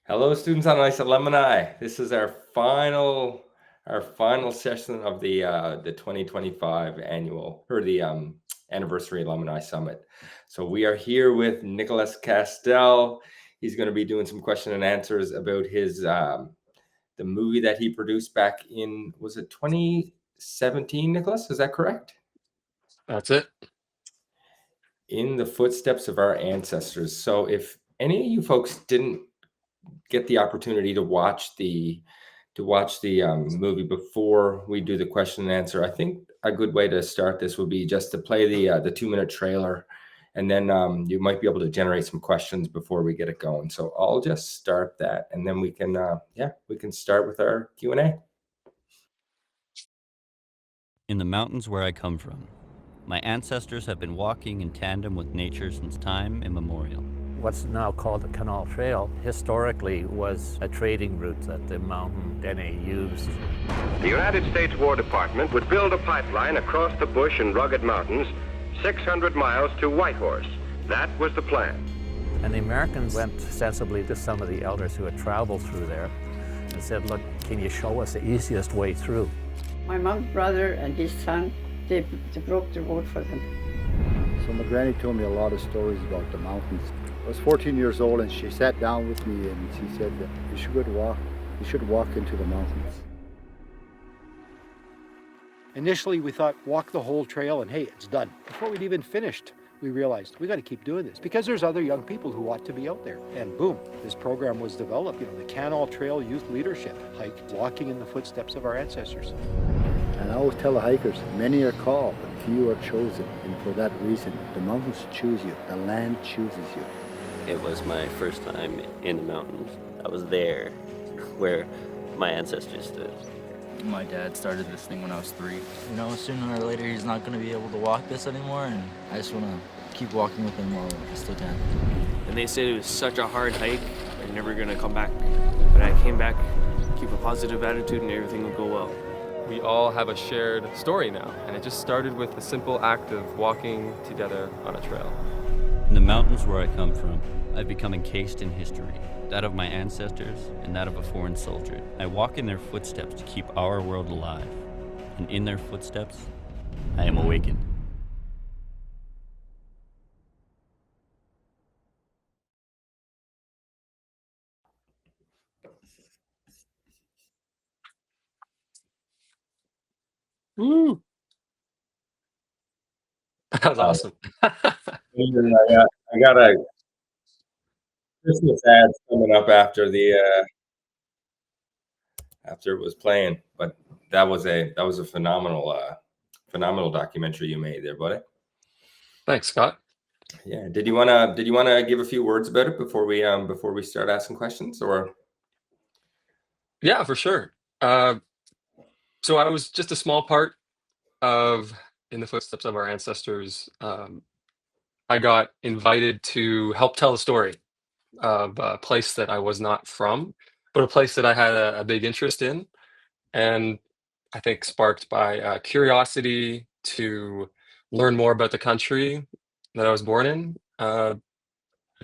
Hello, students on Ice Alumni. This is our final session of the 2025 annual or the anniversary alumni summit. So we are here with Nicholas Castel. He's going to be doing some question and answers about his the movie that he produced back in, was it 2017, Nicholas? Is that correct? That's it. In the footsteps of our ancestors. So if any of you folks didn't get the opportunity to watch the movie before we do the question and answer, I think a good way to start this would be just to play the 2-minute trailer, and then you might be able to generate some questions before we get it going. So I'll just start that, and then we can start with our Q&A. In the mountains where I come from, my ancestors have been walking in tandem with nature since time immemorial. What's now called the Canal Trail historically was a trading route that the mountain Dene used. The United States War Department would build a pipeline across the bush and rugged mountains, 600 miles to Whitehorse. That was the plan. And the Americans went sensibly to some of the elders who had traveled through there and said, look, can you show us the easiest way through? My mom's brother and his son, they broke the road for them. So my granny told me a lot of stories about the mountains. I was 14 years old and she sat down with me and she said, you should walk into the mountains. Initially we thought walk the whole trail and hey, it's done. Before we'd even finished, we realized we got to keep doing this because there's other young people who want to be out there. And boom, this program was developed. The Canal Trail Youth Leadership hike, walking in the footsteps of our ancestors. And I always tell the hikers, many are called, but few are chosen. And for that reason, the mountains choose you, the land chooses you. It was my first time in the mountains. I was there where my ancestors stood. My dad started this thing when I was 3. Sooner or later he's not going to be able to walk this anymore, and I just want to keep walking with him while I still can. And they said it was such a hard hike, I'm never going to come back. But I came back, keep a positive attitude, and everything will go well. We all have a shared story now, and it just started with the simple act of walking together on a trail. In the mountains where I come from, I've become encased in history, that of my ancestors and that of a foreign soldier. I walk in their footsteps to keep our world alive, and in their footsteps, I am awakened. Woo! That was awesome. I got a Christmas ads coming up after after it was playing, but that was a phenomenal documentary you made there, buddy. Thanks, Scott. Yeah. Did you wanna give a few words about it before we start asking questions, or? Yeah, for sure. So I was just a small part of In the Footsteps of Our Ancestors. I got invited to help tell a story of a place that I was not from, but a place that I had a big interest in, and I think sparked by curiosity to learn more about the country that I was born in,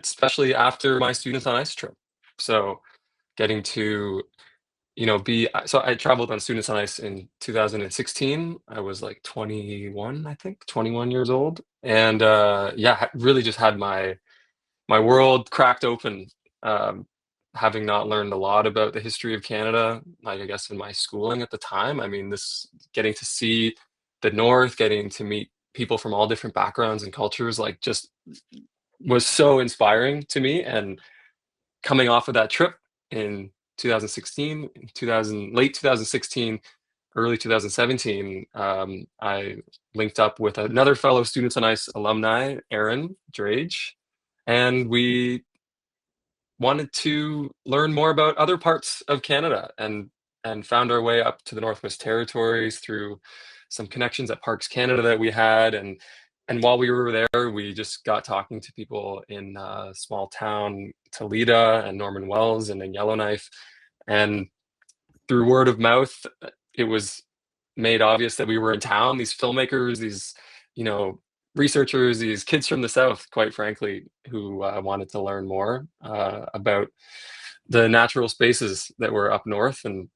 especially after my Students on Ice trip. So getting to so I traveled on Students on Ice in 2016. I was like 21, I think, 21 years old, and really just had my world cracked open, having not learned a lot about the history of Canada, like I guess in my schooling at the time. I mean, this getting to see the North, getting to meet people from all different backgrounds and cultures, like just was so inspiring to me. And coming off of that trip in 2016, late 2016, early 2017, I linked up with another fellow Students on Ice alumni, Aaron Drage, and we wanted to learn more about other parts of Canada, and found our way up to the Northwest Territories through some connections at Parks Canada that we had, and while we were there, we just got talking to people in small town Toledo and Norman Wells and in Yellowknife, and through word of mouth, it was made obvious that we were in town. These filmmakers, these researchers, these kids from the South, quite frankly, who wanted to learn more about the natural spaces that were up north, and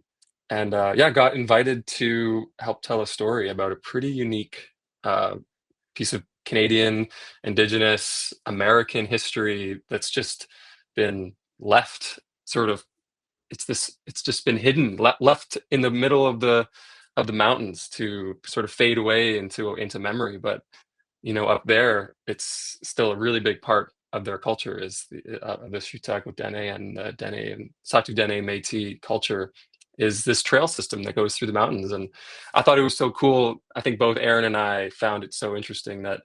yeah, got invited to help tell a story about a pretty unique piece of Canadian, Indigenous, American history that's just been left sort of. It's just been hidden, left in the middle of the mountains to sort of fade away into memory. But up there, it's still a really big part of their culture, is the Shúhtagot'ı and the Dene and Satu Dene Métis culture, is this trail system that goes through the mountains. And I thought it was so cool. I think both Aaron and I found it so interesting that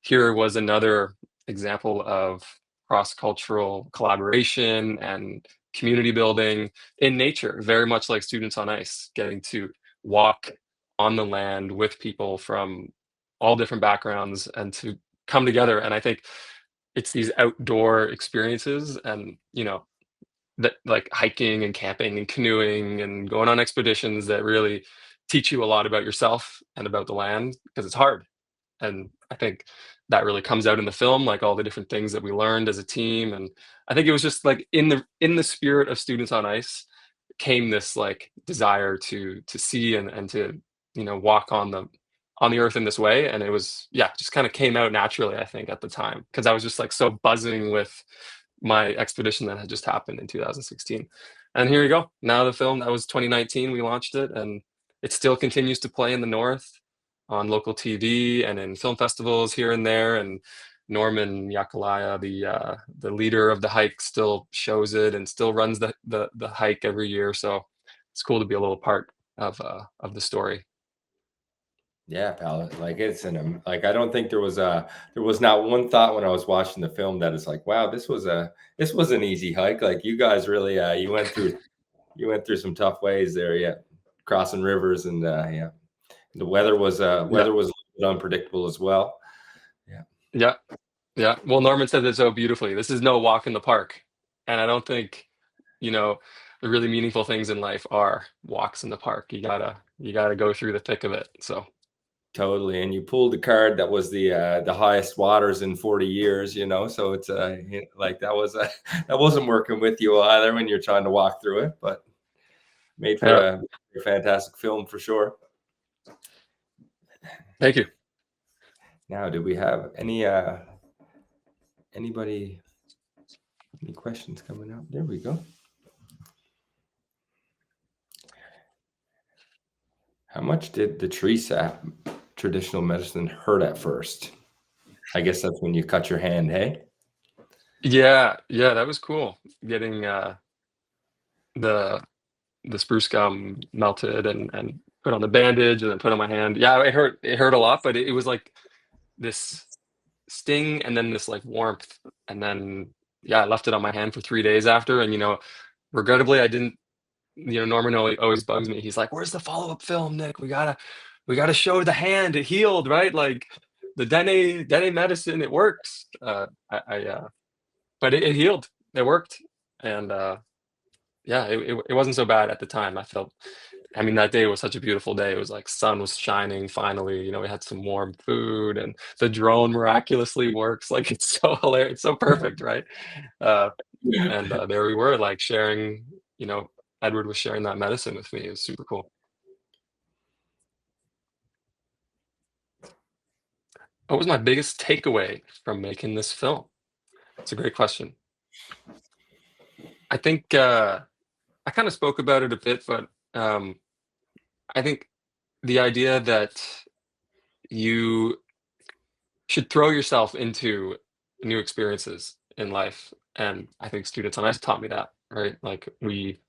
here was another example of cross-cultural collaboration and community building in nature, very much like Students on Ice, getting to walk on the land with people from all different backgrounds and to come together. And I think it's these outdoor experiences, and that, like hiking and camping and canoeing and going on expeditions, that really teach you a lot about yourself and about the land, because it's hard. And I think that really comes out in the film, like all the different things that we learned as a team. And I think it was just like in the spirit of Students on Ice came this like desire to see and to walk on the earth in this way. And it was, yeah, just kind of came out naturally, I think, at the time, because I was just like so buzzing with my expedition that had just happened in 2016. And here you go. Now the film, that was 2019, we launched it, and it still continues to play in the north on local TV and in film festivals here and there. And Norman Yakalaya, the leader of the hike, still shows it and still runs the hike every year. So it's cool to be a little part of the story. Yeah, pal. Like like I don't think there was not one thought when I was watching the film that it's like, wow, this was an easy hike. Like you guys really you went through some tough ways there, yeah, crossing rivers, and yeah, the weather was a little bit unpredictable as well. Yeah. Well, Norman said it so beautifully. This is no walk in the park, and I don't think the really meaningful things in life are walks in the park. You gotta go through the thick of it. So. Totally, and you pulled the card that was the highest waters in 40 years, so it's like that wasn't working with you either when you're trying to walk through it, but made for a fantastic film for sure. Thank you. Now, do we have any questions coming up? There we go. How much did the tree sap traditional medicine hurt at first? I guess that's when you cut your hand, hey? Yeah, that was cool. Getting the spruce gum melted and put on the bandage and then put on my hand. Yeah, it hurt a lot, but it was like this sting and then this like warmth, and then I left it on my hand for 3 days after. And regrettably I didn't. Norman always bugs me. He's like, "Where's the follow-up film, Nick? We gotta show the hand. It healed, right? Like the Dene medicine, it works." But it healed. It worked, and it wasn't so bad at the time. I mean, that day was such a beautiful day. It was like sun was shining finally. We had some warm food, and the drone miraculously works. Like it's so hilarious. It's so perfect, right? And there we were, like sharing. Edward was sharing that medicine with me. It was super cool. What was my biggest takeaway from making this film? It's a great question. I think I kind of spoke about it a bit, but I think the idea that you should throw yourself into new experiences in life, and I think Students on Ice taught me that, right? Like we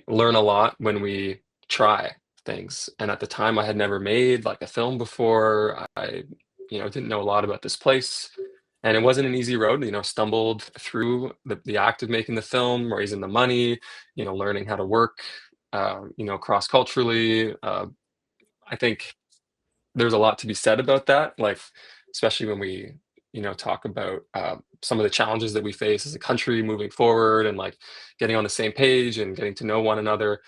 learn a lot when we try things. And at the time I had never made like a film before. I didn't know a lot about this place, and it wasn't an easy road. Stumbled through the act of making the film, raising the money, learning how to work cross-culturally. I think there's a lot to be said about that, like especially when we talk about some of the challenges that we face as a country moving forward, and like getting on the same page and getting to know one another.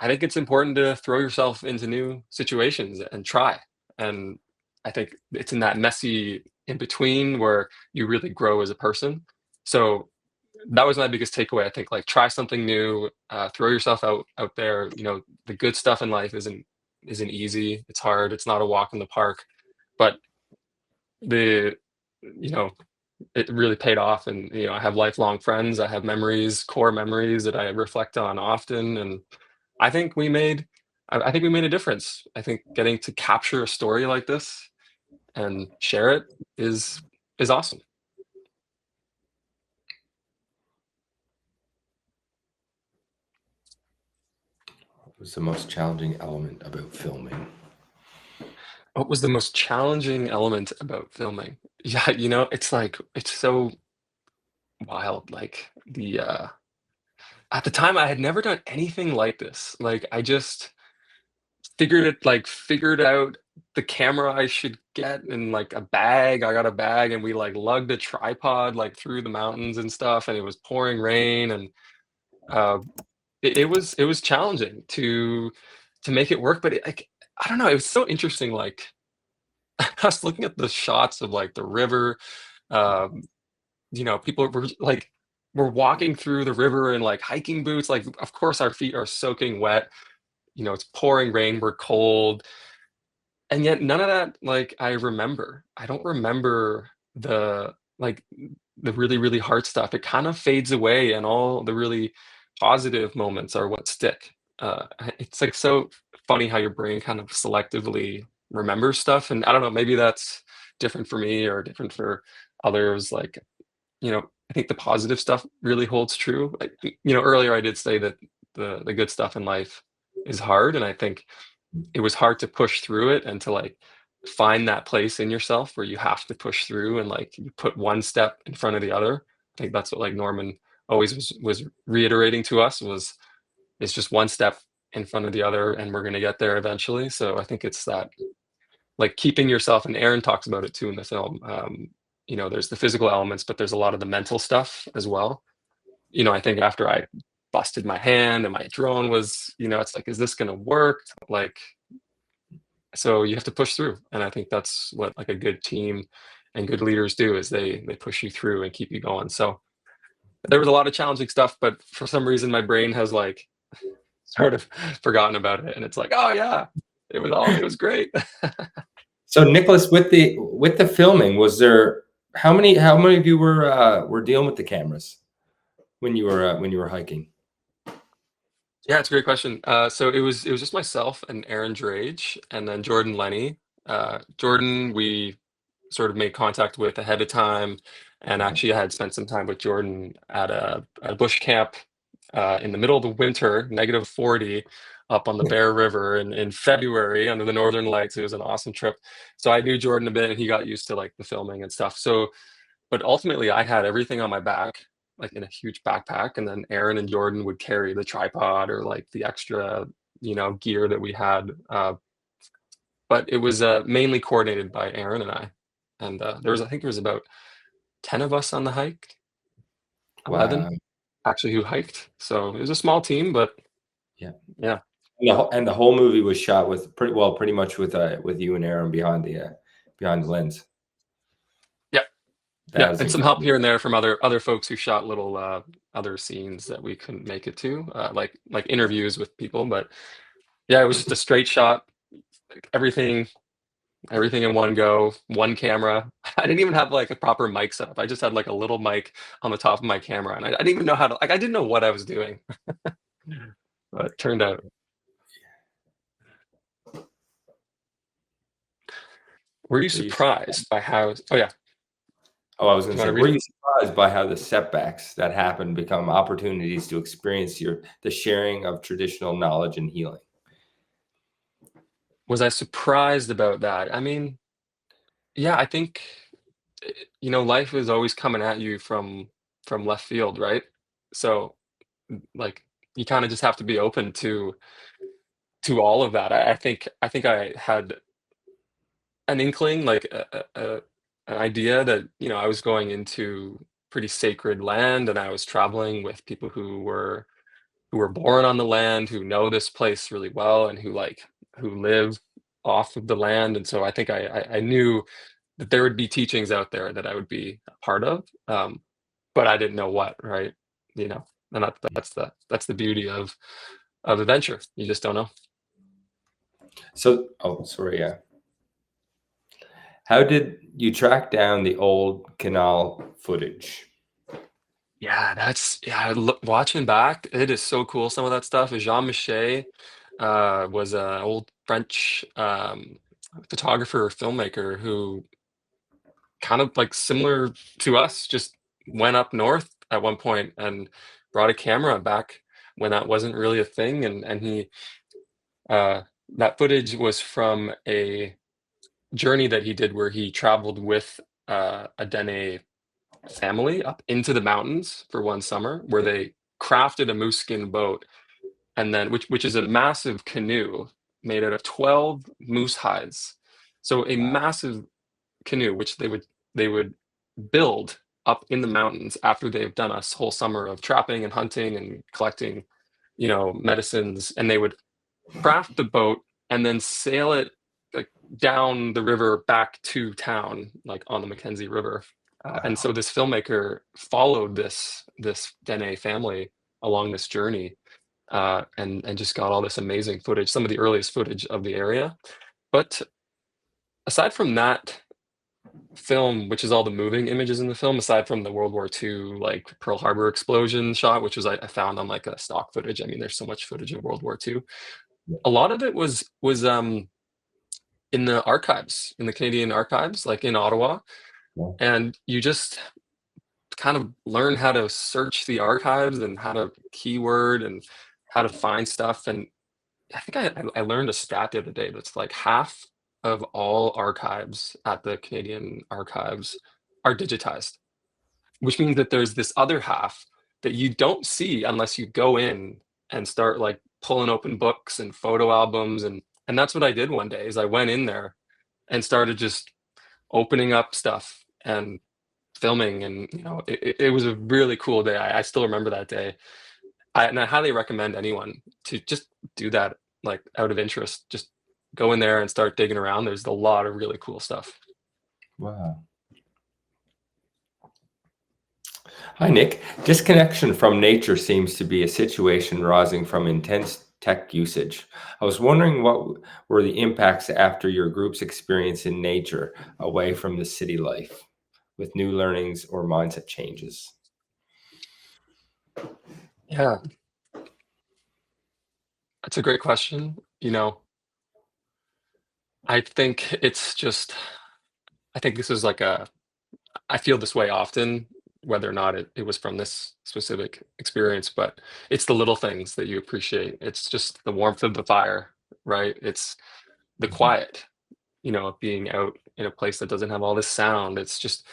I think it's important to throw yourself into new situations and try. And I think it's in that messy in between where you really grow as a person. So that was my biggest takeaway. I think, like, try something new, throw yourself out there. You know, the good stuff in life isn't easy. It's hard. It's not a walk in the park, but the you know it really paid off. And I have lifelong friends. I have memories, core memories that I reflect on often. And I think we made I think we made a difference. I think getting to capture a story like this and share it is awesome. What was the most challenging element about filming? What was the most challenging element about filming? Yeah, it's like it's so wild. Like at the time I had never done anything like this. Like I just figured out the camera I should get in like a bag. I got a bag and we like lugged a tripod like through the mountains and stuff, and it was pouring rain. And uh it was challenging to make it work. But like, I don't know, it was so interesting. Like I was looking at the shots of like the river. um People were like, we're walking through the river in like hiking boots. Like, of course our feet are soaking wet. It's pouring rain, we're cold. And yet none of that, like, I remember. I don't remember the really, really hard stuff. It kind of fades away, and all the really positive moments are what stick. It's, like, so funny how your brain kind of selectively remembers stuff. And I don't know, maybe that's different for me or different for others. Like, I think the positive stuff really holds true. Like, earlier I did say that the good stuff in life is hard, and I think it was hard to push through it and to like find that place in yourself where you have to push through and like you put one step in front of the other. I think that's what like Norman always was reiterating to us, was it's just one step in front of the other and we're going to get there eventually. So I think it's that, like, keeping yourself, and Aaron talks about it too in the film. There's the physical elements, but there's a lot of the mental stuff as well. I think after I busted my hand and my drone was, it's like, is this going to work? Like, so you have to push through. And I think that's what like a good team and good leaders do, is they push you through and keep you going. So there was a lot of challenging stuff, but for some reason my brain has like sort of forgotten about it. And it's like, oh yeah, it was great. So Nicholas, with the filming, was there how many of you were dealing with the cameras when you were hiking? Yeah, it's a great question. So it was just myself and Aaron Drage, and then Jordan Lenny. Jordan, we sort of made contact with ahead of time, and actually I had spent some time with Jordan at a bush camp in the middle of the winter, -40, up on the Bear River in February under the Northern Lights. It was an awesome trip. So I knew Jordan a bit, and he got used to like the filming and stuff. So, but ultimately I had everything on my back, like in a huge backpack, and then Aaron and Jordan would carry the tripod or like the extra, gear that we had. But it was mainly coordinated by Aaron and I. And I think there was about 10 of us on the hike, 11 Wow. actually who hiked. So it was a small team, but Yeah. yeah. And the whole movie was shot with pretty much with you and Aaron behind the lens. Yeah. That Yeah, was and some help here and there from other folks who shot little other scenes that we couldn't make it to, like interviews with people. But yeah, it was just a straight shot, like, everything in one go, one camera. I didn't even have like a proper mic setup. I just had like a little mic on the top of my camera, and I didn't even know how to, like, I didn't know what I was doing. But it turned out. Were you surprised by how? Oh yeah. Oh, I was going Do to you say, wanna were read you surprised by how the setbacks that happen become opportunities to experience the sharing of traditional knowledge and healing? Was I surprised about that? I mean, yeah, I think life is always coming at you from left field, right? So like you kind of just have to be open to all of that. I think I had an inkling, like an idea that I was going into pretty sacred land, and I was traveling with people who were born on the land, who know this place really well, and who live off of the land. And so I think I knew that there would be teachings out there that I would be a part of. but I didn't know what, right? And that's the beauty of adventure. You just don't know. So, oh, sorry, yeah. How did you track down the old canal footage? Yeah, watching back, it is so cool. Some of that stuff. Jean Michel was an old French photographer or filmmaker who kind of like similar to us, just went up north at one point and brought a camera back when that wasn't really a thing. And he that footage was from a journey that he did where he traveled with a Dene family up into the mountains for one summer, where they crafted a moose skin boat, and then which is a massive canoe made out of 12 moose hides. So a massive canoe which they would build up in the mountains after they've done a whole summer of trapping and hunting and collecting, medicines, and they would craft the boat and then sail it like down the river back to town, like on the Mackenzie River. And so this filmmaker followed this Dene family along this journey, and just got all this amazing footage, some of the earliest footage of the area. But aside from that film, which is all the moving images in the film, aside from the World War II like Pearl Harbor explosion shot, which was I found on like a stock footage. I mean, there's so much footage of World War II. A lot of it was in the archives, in the Canadian archives, like in Ottawa. Yeah. And you just kind of learn how to search the archives and how to keyword and how to find stuff. And I think I learned a stat the other day that's like half of all archives at the Canadian archives are digitized, which means that there's this other half that you don't see unless you go in and start like pulling open books and photo albums. And that's what I did one day, is I went in there and started just opening up stuff and filming. And it was a really cool day. I still remember that day. And I highly recommend anyone to just do that, like out of interest. Just go in there and start digging around. There's a lot of really cool stuff. Wow. Hi, Nick. Disconnection from nature seems to be a situation arising from intense tech usage. I was wondering what were the impacts after your group's experience in nature away from the city life, with new learnings or mindset changes? Yeah, that's a great question. I think it's just, I think this is like I feel this way often, whether or not it was from this specific experience, but it's the little things that you appreciate. It's just the warmth of the fire, right? It's the quiet, of being out in a place that doesn't have all this sound. It's just,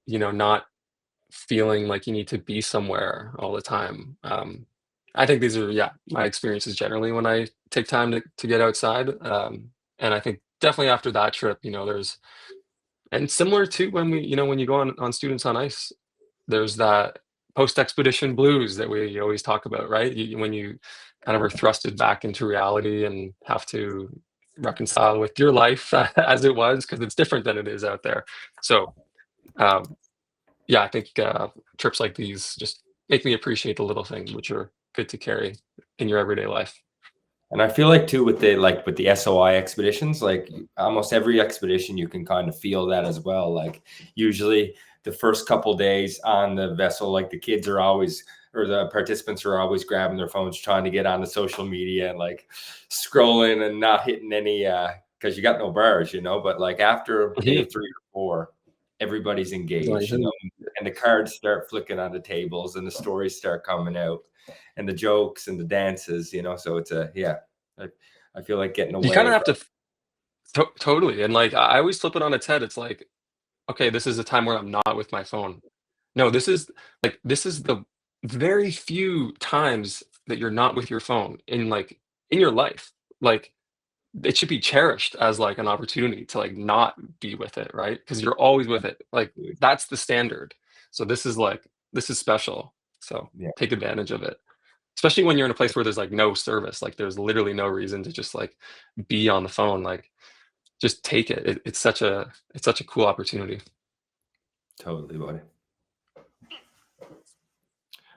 not feeling like you need to be somewhere all the time. I think these are, my experiences generally when I take time to get outside. And I think definitely after that trip, and similar to when when you go on Students on Ice, there's that post-expedition blues that we always talk about, right? When you kind of are thrusted back into reality and have to reconcile with your life as it was, because it's different than it is out there. So, I think trips like these just make me appreciate the little things, which are good to carry in your everyday life. And I feel like too with the SOI expeditions, like almost every expedition you can kind of feel that as well. Like usually the first couple days on the vessel, like the kids are always, or the participants are always grabbing their phones, trying to get on the social media and like scrolling and not hitting any, because you got no bars, but like after day 3 or 4, everybody's engaged, and the cards start flicking on the tables and the stories start coming out and the jokes and the dances, so it's I feel like getting away. You kind of have to totally. And like, I always flip it on its head. It's like, okay, this is a time where I'm not with my phone. No, this is the very few times that you're not with your phone in your life. Like, it should be cherished as like an opportunity to like not be with it, right? Because you're always with it. Like, that's the standard. So this is special. So take advantage of it. Especially when you're in a place where there's like no service, like there's literally no reason to just like be on the phone. Like, just take it. It's such a cool opportunity. Totally, buddy.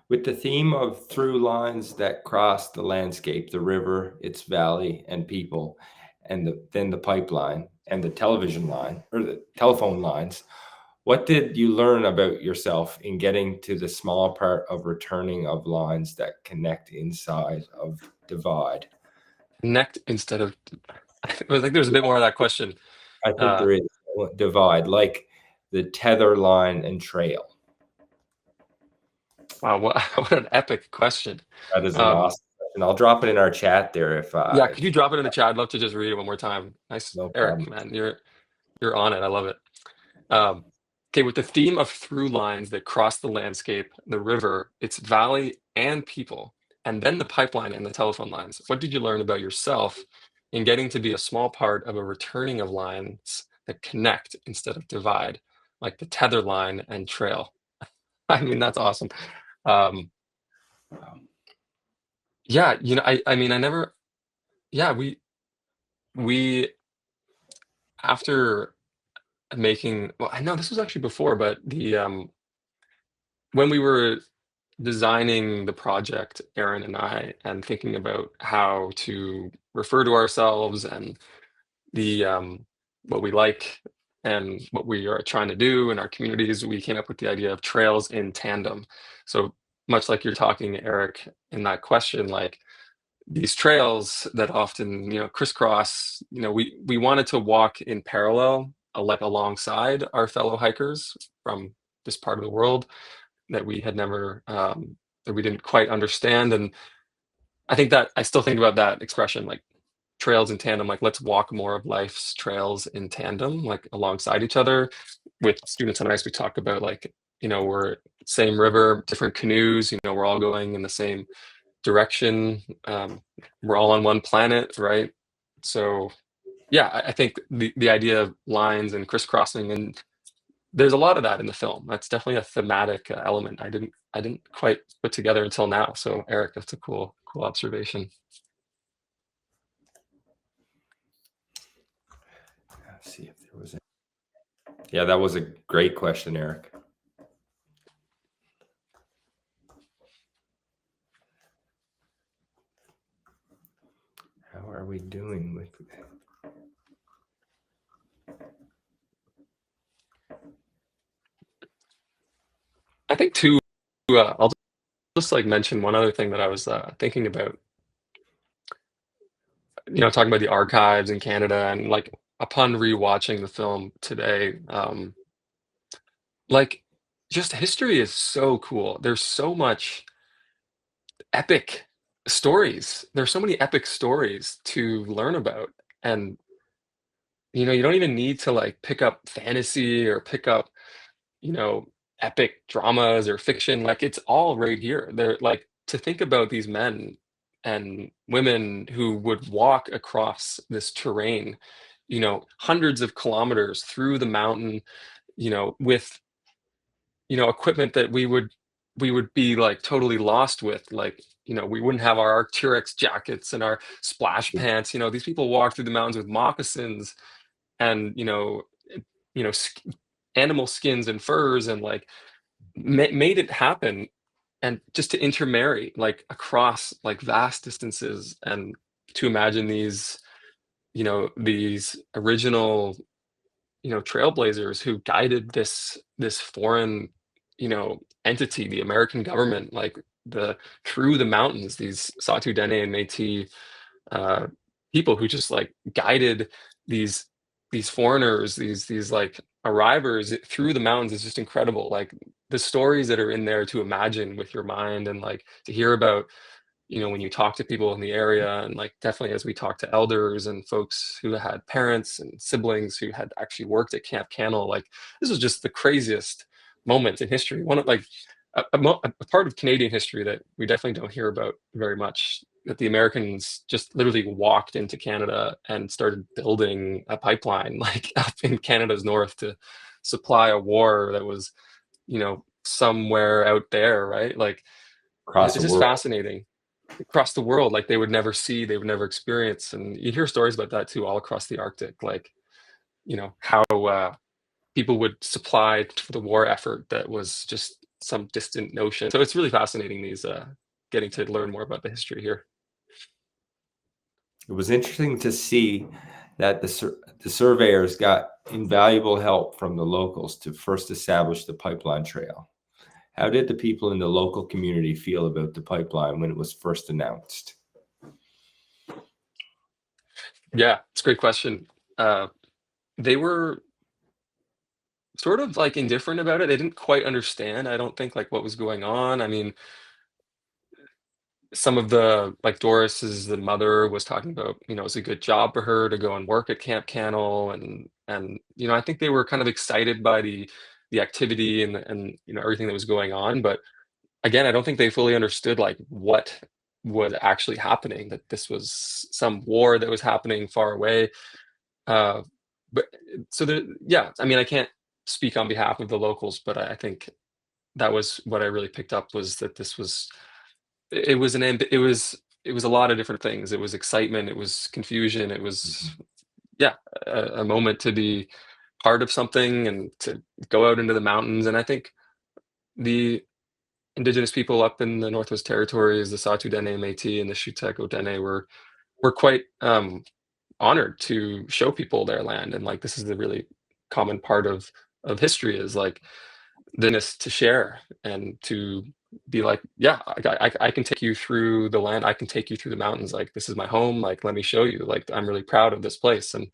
With the theme of through lines that cross the landscape, the river, its valley, and people, and then the pipeline and the television line or the telephone lines, what did you learn about yourself in getting to the small part of returning of lines that connect inside of divide? Connect instead of. I think there's a bit more of that question. I think there is divide, like the tether line and trail. Wow, what an epic question. That is an awesome question. I'll drop it in our chat there if yeah, could you drop it in the chat? I'd love to just read it one more time. Nice, no Eric, problem. man, you're on it. I love it. Okay, with the theme of through lines that cross the landscape, the river, its valley, and people, and then the pipeline and the telephone lines, what did you learn about yourself in getting to be a small part of a returning of lines that connect instead of divide, like the tether line and trail? I mean, that's awesome. Yeah, I mean, I never, yeah, we after making, well, I know this was actually before, but when we were designing the project, Aaron and I, and thinking about how to refer to ourselves and the what we like and what we are trying to do in our communities, we came up with the idea of trails in tandem. So much like you're talking, Eric, in that question, like these trails that often, crisscross, we wanted to walk in parallel, like alongside our fellow hikers from this part of the world that we had never that we didn't quite understand. And I think that I still think about that expression, like trails in tandem, like let's walk more of life's trails in tandem, like alongside each other. With students on ice, we talk about like, we're same river, different canoes, we're all going in the same direction. We're all on one planet, right? So yeah, I think the idea of lines and crisscrossing, and there's a lot of that in the film. That's definitely a thematic element I didn't quite put together until now. So Eric, that's a cool observation. Let's see if there was yeah, that was a great question, Eric. How are we doing with I think too, I'll just like mention one other thing that I was thinking about. Talking about the archives in Canada, and like upon rewatching the film today, like just history is so cool. There's so much epic stories. There's so many epic stories to learn about. And you don't even need to like pick up fantasy or pick up, you know, epic dramas or fiction. Like it's all right here. They're like to think about these men and women who would walk across this terrain, hundreds of kilometers through the mountain, with equipment that we would be like totally lost with, like we wouldn't have our Arc'teryx jackets and our splash pants. These people walk through the mountains with moccasins and you know sk- animal skins and furs, and like made it happen, and just to intermarry like across like vast distances, and to imagine these original trailblazers who guided this foreign entity, the American government, like the through the mountains, these Satu Dene and Métis uh, people who just like guided these foreigners, these like arrivers through the mountains is just incredible. Like the stories that are in there to imagine with your mind, and like to hear about when you talk to people in the area, and like definitely as we talk to elders and folks who had parents and siblings who had actually worked at Camp Cannell, like this was just the craziest moment in history. One of like a part of Canadian history that we definitely don't hear about very much, that the Americans just literally walked into Canada and started building a pipeline like up in Canada's north to supply a war that was somewhere out there, right? Like across it's the just world? fascinating. Across the world, like they would never see, they would never experience. And you hear stories about that too, all across the Arctic, like how people would supply for the war effort that was just some distant notion. So it's really fascinating, these getting to learn more about the history here. It was interesting to see that the surveyors got invaluable help from the locals to first establish the pipeline trail. How did the people in the local community feel about the pipeline when it was first announced? Yeah, it's a great question. They were sort of like indifferent about it. They didn't quite understand, I don't think, like what was going on. I mean, some of the, like Doris's the mother was talking about, it's a good job for her to go and work at Camp Cannell, and I think they were kind of excited by the activity and everything that was going on. But again, I don't think they fully understood like what was actually happening, that this was some war that was happening far away. But so yeah, I mean, I can't speak on behalf of the locals, but I think that was what I really picked up, was that this was, it was it was a lot of different things. It was excitement, it was confusion, it was, yeah, a moment to be part of something and to go out into the mountains. And I think the Indigenous people up in the Northwest Territories, the Sautudene Métis and the Shúhtagot'ı were quite honored to show people their land. And like, this is the really common part of history, is like the ness to share and to be like, yeah, I can take you through the land, I can take you through the mountains, like this is my home, like let me show you, like I'm really proud of this place. And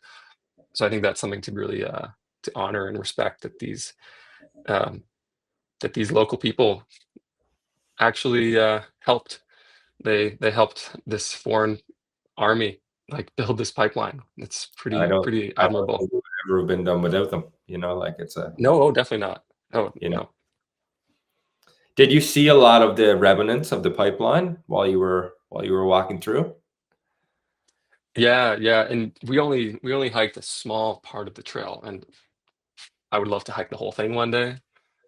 so I think that's something to really to honor and respect, that these local people actually helped. They helped this foreign army like build this pipeline. It's pretty I don't admirable. think it would ever have been done without them. Like it's a No, definitely not. Oh, no. Did you see a lot of the remnants of the pipeline while you were walking through? Yeah, and we only hiked a small part of the trail, and I would love to hike the whole thing one day.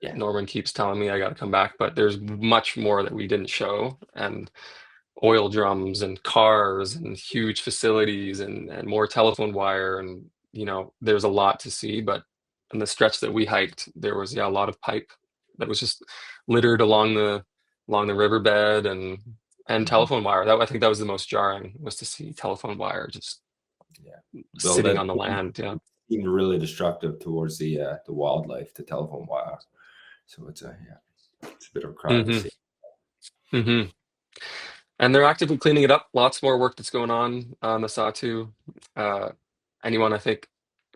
Yeah. Norman keeps telling me I got to come back, but there's much more that we didn't show, and oil drums and cars and huge facilities and more telephone wire, and there's a lot to see. But in the stretch that we hiked, there was a lot of pipe that was just littered along the riverbed, and telephone wire. That, I think that was the most jarring, was to see telephone wire just sitting on the land. Yeah, seemed really destructive towards the wildlife, the telephone wire. So it's a bit of a crime to see. Mm-hmm. And they're actively cleaning it up. Lots more work that's going on the Sautú. Anyone, I think,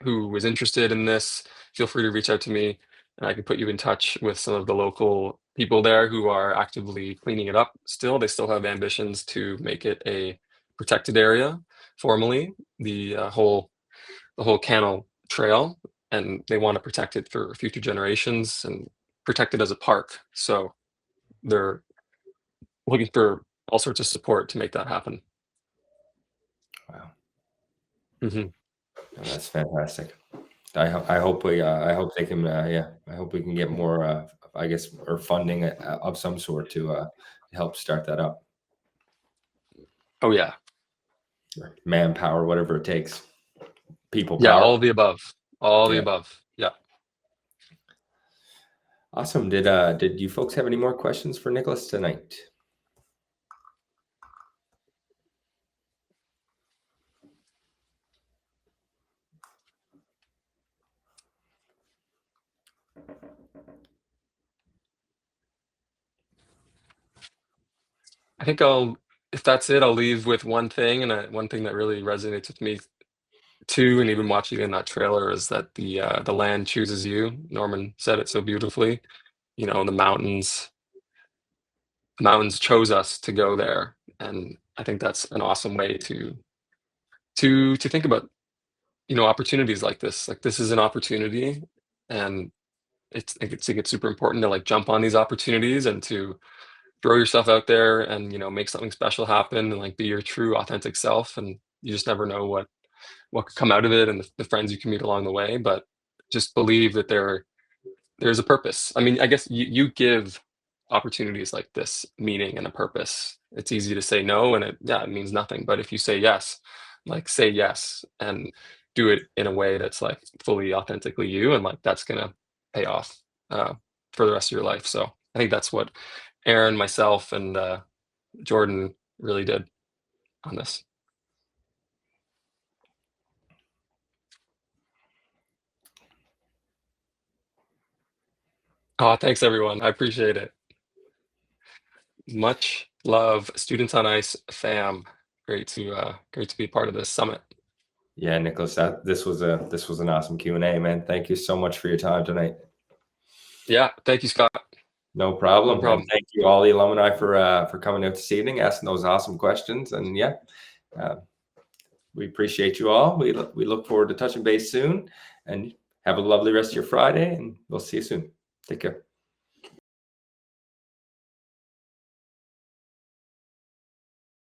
who is interested in this, feel free to reach out to me, and I can put you in touch with some of the local people there who are actively cleaning it up still. They still have ambitions to make it a protected area formally, the whole Cannell Trail, and they want to protect it for future generations and protect it as a park. So they're looking for all sorts of support to make that happen. Wow. Mm-hmm. Oh, that's fantastic. I hope they can. I hope we can get more. I guess, or funding of some sort to help start that up. Oh yeah. Or manpower, whatever it takes. People power. Yeah, all of the above. All the above. Yeah. Awesome. Did you folks have any more questions for Nicholas tonight? I think if that's it, I'll leave with one thing, and one thing that really resonates with me too, and even watching in that trailer, is that the land chooses you. Norman said it so beautifully. The mountains chose us to go there, and I think that's an awesome way to think about opportunities like this. Like, this is an opportunity, and I think it's super important to like jump on these opportunities and to throw yourself out there and make something special happen, and like be your true authentic self. And you just never know what could come out of it, and the friends you can meet along the way. But just believe that there's a purpose. I mean, I guess you give opportunities like this meaning and a purpose. It's easy to say no, and it means nothing. But if you say yes, like say yes and do it in a way that's like fully authentically you, and like that's gonna pay off for the rest of your life. So I think that's what Aaron, myself, and Jordan really did on this. Oh, thanks everyone. I appreciate it. Much love, Students on Ice fam. Great to be part of this summit. Yeah, Nicholas, this was an awesome Q&A, man. Thank you so much for your time tonight. Yeah, thank you, Scott. No problem. No problem. And thank you all the alumni for coming out this evening, asking those awesome questions. And yeah, we appreciate you all. We look forward to touching base soon, and have a lovely rest of your Friday, and we'll see you soon. Take care.